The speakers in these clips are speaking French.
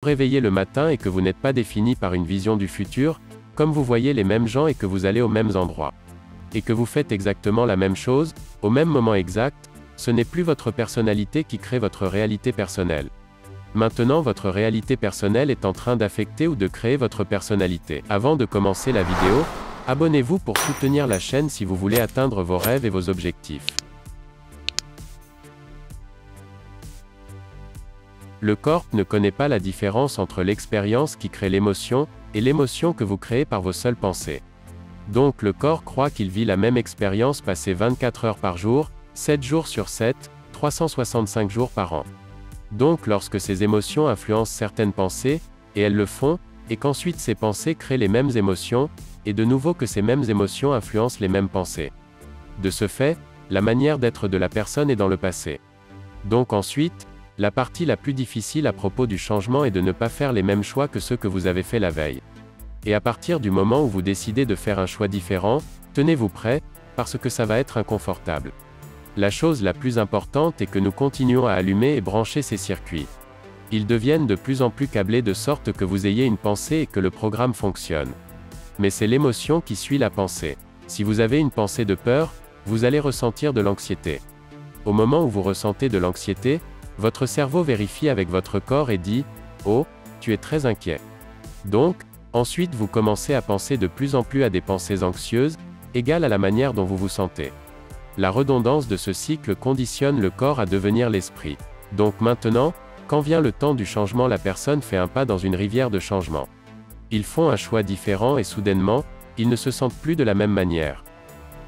réveillez le matin et que vous n'êtes pas défini par une vision du futur, comme vous voyez les mêmes gens et que vous allez aux mêmes endroits, et que vous faites exactement la même chose, au même moment exact, ce n'est plus votre personnalité qui crée votre réalité personnelle. Maintenant votre réalité personnelle est en train d'affecter ou de créer votre personnalité. Avant de commencer la vidéo, abonnez-vous pour soutenir la chaîne si vous voulez atteindre vos rêves et vos objectifs. Le corps ne connaît pas la différence entre l'expérience qui crée l'émotion, et l'émotion que vous créez par vos seules pensées. Donc le corps croit qu'il vit la même expérience passée 24 heures par jour, 7 jours sur 7, 365 jours par an. Donc lorsque ces émotions influencent certaines pensées, et elles le font, et qu'ensuite ces pensées créent les mêmes émotions, et de nouveau que ces mêmes émotions influencent les mêmes pensées. De ce fait, la manière d'être de la personne est dans le passé. Donc ensuite, la partie la plus difficile à propos du changement est de ne pas faire les mêmes choix que ceux que vous avez fait la veille. Et à partir du moment où vous décidez de faire un choix différent, tenez-vous prêt, parce que ça va être inconfortable. La chose la plus importante est que nous continuons à allumer et brancher ces circuits. Ils deviennent de plus en plus câblés de sorte que vous ayez une pensée et que le programme fonctionne. Mais c'est l'émotion qui suit la pensée. Si vous avez une pensée de peur, vous allez ressentir de l'anxiété. Au moment où vous ressentez de l'anxiété, votre cerveau vérifie avec votre corps et dit « Oh, tu es très inquiet ». Donc, ensuite vous commencez à penser de plus en plus à des pensées anxieuses, égales à la manière dont vous vous sentez. La redondance de ce cycle conditionne le corps à devenir l'esprit. Donc maintenant, quand vient le temps du changement, la personne fait un pas dans une rivière de changement. Ils font un choix différent et soudainement, ils ne se sentent plus de la même manière.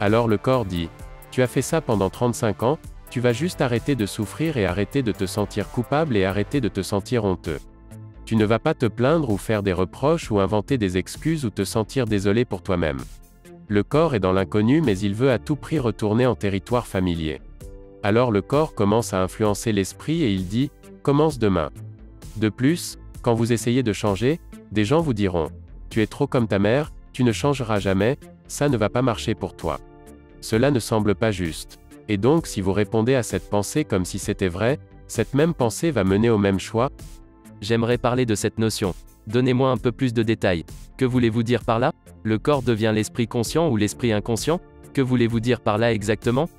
Alors le corps dit « Tu as fait ça pendant 35 ans, tu vas juste arrêter de souffrir et arrêter de te sentir coupable et arrêter de te sentir honteux. Tu ne vas pas te plaindre ou faire des reproches ou inventer des excuses ou te sentir désolé pour toi-même. » Le corps est dans l'inconnu mais il veut à tout prix retourner en territoire familier. Alors le corps commence à influencer l'esprit et il dit « Commence demain ». De plus, quand vous essayez de changer, des gens vous diront « Tu es trop comme ta mère, tu ne changeras jamais, ça ne va pas marcher pour toi. » Cela ne semble pas juste. Et donc si vous répondez à cette pensée comme si c'était vrai, cette même pensée va mener au même choix. J'aimerais parler de cette notion. Donnez-moi un peu plus de détails. Que voulez-vous dire par là? Le corps devient l'esprit conscient ou l'esprit inconscient? Que voulez-vous dire par là exactement?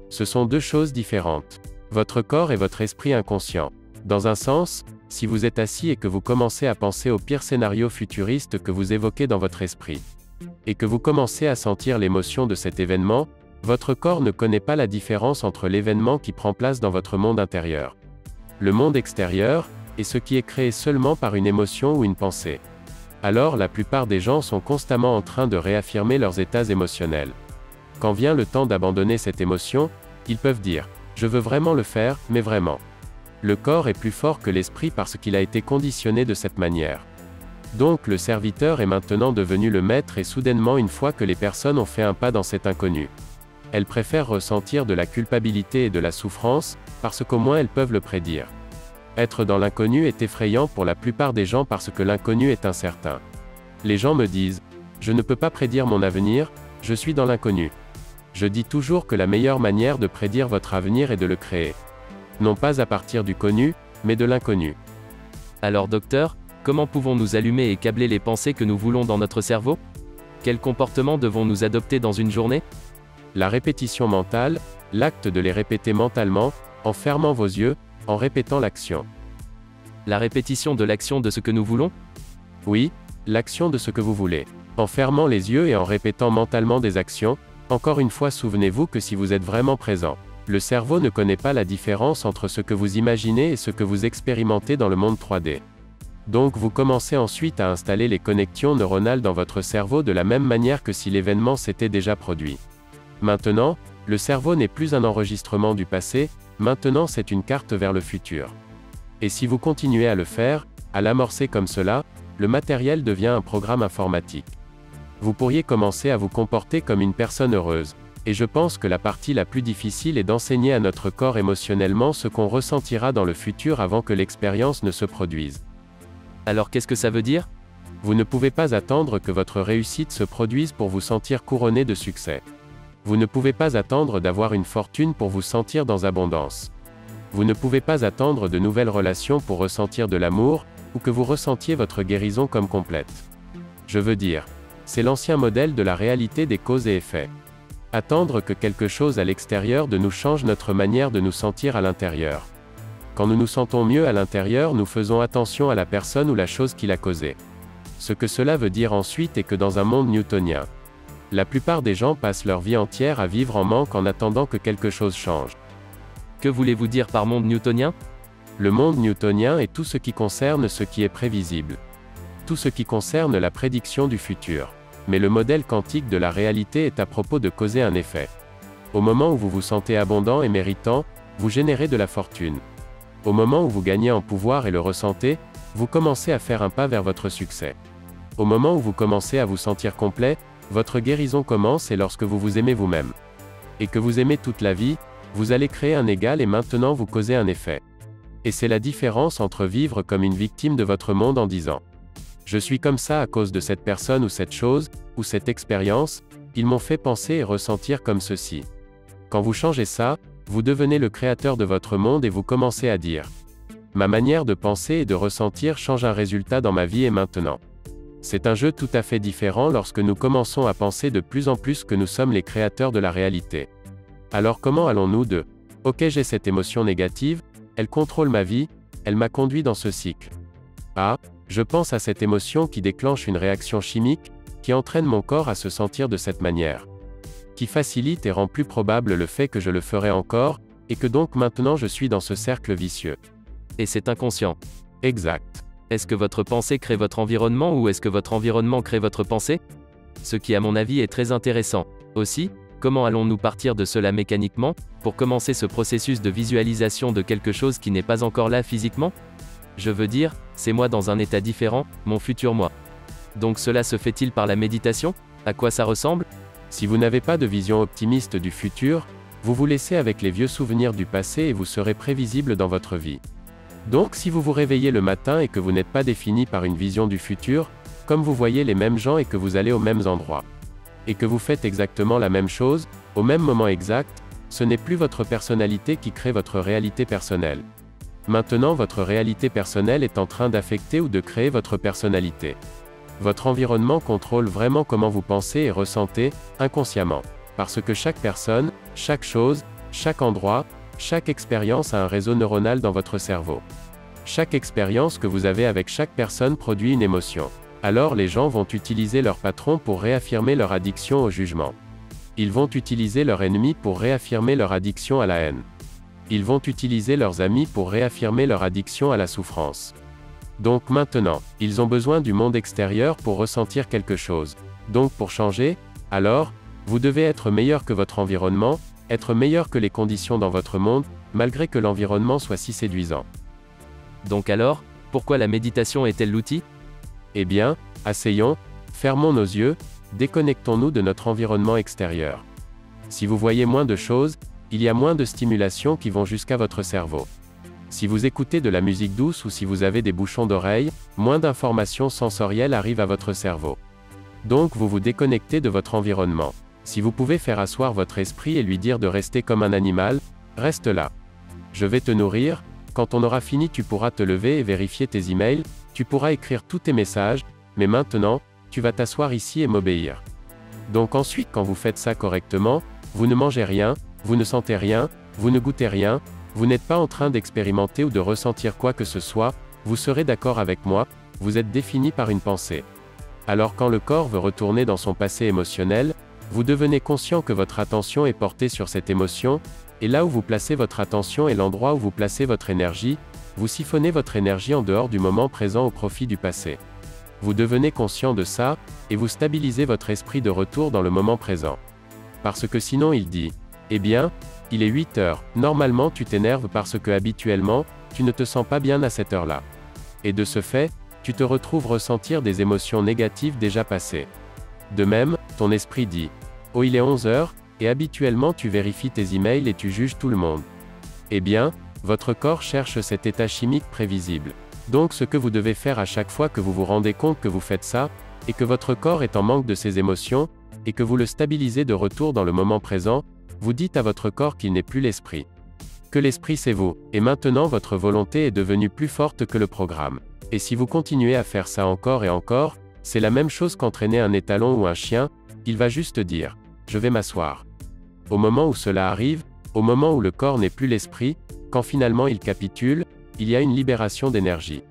Ce sont deux choses différentes. Votre corps est votre esprit inconscient. Dans un sens, si vous êtes assis et que vous commencez à penser au pire scénario futuriste que vous évoquez dans votre esprit, et que vous commencez à sentir l'émotion de cet événement, votre corps ne connaît pas la différence entre l'événement qui prend place dans votre monde intérieur. Le monde extérieur est ce qui est créé seulement par une émotion ou une pensée. Alors la plupart des gens sont constamment en train de réaffirmer leurs états émotionnels. Quand vient le temps d'abandonner cette émotion, ils peuvent dire « Je veux vraiment le faire, mais vraiment ». Le corps est plus fort que l'esprit parce qu'il a été conditionné de cette manière. Donc le serviteur est maintenant devenu le maître et soudainement une fois que les personnes ont fait un pas dans cet inconnu, elles préfèrent ressentir de la culpabilité et de la souffrance, parce qu'au moins elles peuvent le prédire. Être dans l'inconnu est effrayant pour la plupart des gens parce que l'inconnu est incertain. Les gens me disent « Je ne peux pas prédire mon avenir, je suis dans l'inconnu ». Je dis toujours que la meilleure manière de prédire votre avenir est de le créer. Non pas à partir du connu, mais de l'inconnu. Alors docteur, comment pouvons-nous allumer et câbler les pensées que nous voulons dans notre cerveau? Quels comportements devons-nous adopter dans une journée? La répétition mentale, l'acte de les répéter mentalement, en fermant vos yeux, en répétant l'action. La répétition de l'action de ce que nous voulons? Oui, l'action de ce que vous voulez. En fermant les yeux et en répétant mentalement des actions, encore une fois souvenez-vous que si vous êtes vraiment présent, le cerveau ne connaît pas la différence entre ce que vous imaginez et ce que vous expérimentez dans le monde 3D. Donc vous commencez ensuite à installer les connexions neuronales dans votre cerveau de la même manière que si l'événement s'était déjà produit. Maintenant, le cerveau n'est plus un enregistrement du passé, maintenant c'est une carte vers le futur. Et si vous continuez à le faire, à l'amorcer comme cela, le matériel devient un programme informatique. Vous pourriez commencer à vous comporter comme une personne heureuse. Et je pense que la partie la plus difficile est d'enseigner à notre corps émotionnellement ce qu'on ressentira dans le futur avant que l'expérience ne se produise. Alors qu'est-ce que ça veut dire? Vous ne pouvez pas attendre que votre réussite se produise pour vous sentir couronné de succès. Vous ne pouvez pas attendre d'avoir une fortune pour vous sentir dans abondance. Vous ne pouvez pas attendre de nouvelles relations pour ressentir de l'amour, ou que vous ressentiez votre guérison comme complète. Je veux dire, c'est l'ancien modèle de la réalité des causes et effets. Attendre que quelque chose à l'extérieur de nous change notre manière de nous sentir à l'intérieur. Quand nous nous sentons mieux à l'intérieur, nous faisons attention à la personne ou la chose qui l'a causée. Ce que cela veut dire ensuite est que dans un monde newtonien, la plupart des gens passent leur vie entière à vivre en manque en attendant que quelque chose change. Que voulez-vous dire par monde newtonien? Le monde newtonien est tout ce qui concerne ce qui est prévisible. Tout ce qui concerne la prédiction du futur. Mais le modèle quantique de la réalité est à propos de causer un effet. Au moment où vous vous sentez abondant et méritant, vous générez de la fortune. Au moment où vous gagnez en pouvoir et le ressentez, vous commencez à faire un pas vers votre succès. Au moment où vous commencez à vous sentir complet, votre guérison commence et lorsque vous vous aimez vous-même. Et que vous aimez toute la vie, vous allez créer un égal et maintenant vous causez un effet. Et c'est la différence entre vivre comme une victime de votre monde en disant « Je suis comme ça à cause de cette personne ou cette chose, ou cette expérience, ils m'ont fait penser et ressentir comme ceci. » Quand vous changez ça, vous devenez le créateur de votre monde et vous commencez à dire « Ma manière de penser et de ressentir change un résultat dans ma vie et maintenant. » C'est un jeu tout à fait différent lorsque nous commençons à penser de plus en plus que nous sommes les créateurs de la réalité. Alors comment allons-nous de « Ok, j'ai cette émotion négative, elle contrôle ma vie, elle m'a conduit dans ce cycle. Ah, je pense à cette émotion qui déclenche une réaction chimique, qui entraîne mon corps à se sentir de cette manière. Qui facilite et rend plus probable le fait que je le ferai encore, et que donc maintenant je suis dans ce cercle vicieux. » Et c'est inconscient. Exact. Est-ce que votre pensée crée votre environnement ou est-ce que votre environnement crée votre pensée? Ce qui à mon avis est très intéressant. Aussi, comment allons-nous partir de cela mécaniquement, pour commencer ce processus de visualisation de quelque chose qui n'est pas encore là physiquement? Je veux dire, c'est moi dans un état différent, mon futur moi. Donc cela se fait-il par la méditation? À quoi ça ressemble? Si vous n'avez pas de vision optimiste du futur, vous vous laissez avec les vieux souvenirs du passé et vous serez prévisible dans votre vie. Donc si vous vous réveillez le matin et que vous n'êtes pas défini par une vision du futur, comme vous voyez les mêmes gens et que vous allez aux mêmes endroits, et que vous faites exactement la même chose, au même moment exact, ce n'est plus votre personnalité qui crée votre réalité personnelle. Maintenant votre réalité personnelle est en train d'affecter ou de créer votre personnalité. Votre environnement contrôle vraiment comment vous pensez et ressentez, inconsciemment. Parce que chaque personne, chaque chose, chaque endroit, chaque expérience a un réseau neuronal dans votre cerveau. Chaque expérience que vous avez avec chaque personne produit une émotion. Alors les gens vont utiliser leur patron pour réaffirmer leur addiction au jugement. Ils vont utiliser leur ennemi pour réaffirmer leur addiction à la haine. Ils vont utiliser leurs amis pour réaffirmer leur addiction à la souffrance. Donc maintenant, ils ont besoin du monde extérieur pour ressentir quelque chose. Donc pour changer, alors, vous devez être meilleur que votre environnement, être meilleur que les conditions dans votre monde, malgré que l'environnement soit si séduisant. Donc alors, pourquoi la méditation est-elle l'outil? Eh bien, asseyons, fermons nos yeux, déconnectons-nous de notre environnement extérieur. Si vous voyez moins de choses, il y a moins de stimulations qui vont jusqu'à votre cerveau. Si vous écoutez de la musique douce ou si vous avez des bouchons d'oreilles, moins d'informations sensorielles arrivent à votre cerveau. Donc vous vous déconnectez de votre environnement. Si vous pouvez faire asseoir votre esprit et lui dire de rester comme un animal, reste là. Je vais te nourrir, quand on aura fini tu pourras te lever et vérifier tes emails, tu pourras écrire tous tes messages, mais maintenant, tu vas t'asseoir ici et m'obéir. Donc ensuite quand vous faites ça correctement, vous ne mangez rien, vous ne sentez rien, vous ne goûtez rien, vous n'êtes pas en train d'expérimenter ou de ressentir quoi que ce soit, vous serez d'accord avec moi, vous êtes défini par une pensée. Alors quand le corps veut retourner dans son passé émotionnel, vous devenez conscient que votre attention est portée sur cette émotion, et là où vous placez votre attention est l'endroit où vous placez votre énergie, vous siphonnez votre énergie en dehors du moment présent au profit du passé. Vous devenez conscient de ça, et vous stabilisez votre esprit de retour dans le moment présent. Parce que sinon il dit, eh bien, il est 8 heures, normalement tu t'énerves parce que habituellement, tu ne te sens pas bien à cette heure-là. Et de ce fait, tu te retrouves ressentir des émotions négatives déjà passées. De même, ton esprit dit, oh il est 11 heures, et habituellement tu vérifies tes emails et tu juges tout le monde. Eh bien, votre corps cherche cet état chimique prévisible. Donc ce que vous devez faire à chaque fois que vous vous rendez compte que vous faites ça, et que votre corps est en manque de ses émotions, et que vous le stabilisez de retour dans le moment présent, vous dites à votre corps qu'il n'est plus l'esprit. Que l'esprit c'est vous, et maintenant votre volonté est devenue plus forte que le programme. Et si vous continuez à faire ça encore et encore, c'est la même chose qu'entraîner un étalon ou un chien, il va juste dire « je vais m'asseoir ». Au moment où cela arrive, au moment où le corps n'est plus l'esprit, quand finalement il capitule, il y a une libération d'énergie.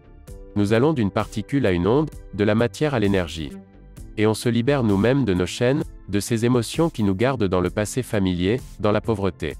Nous allons d'une particule à une onde, de la matière à l'énergie. Et on se libère nous-mêmes de nos chaînes, de ces émotions qui nous gardent dans le passé familier, dans la pauvreté.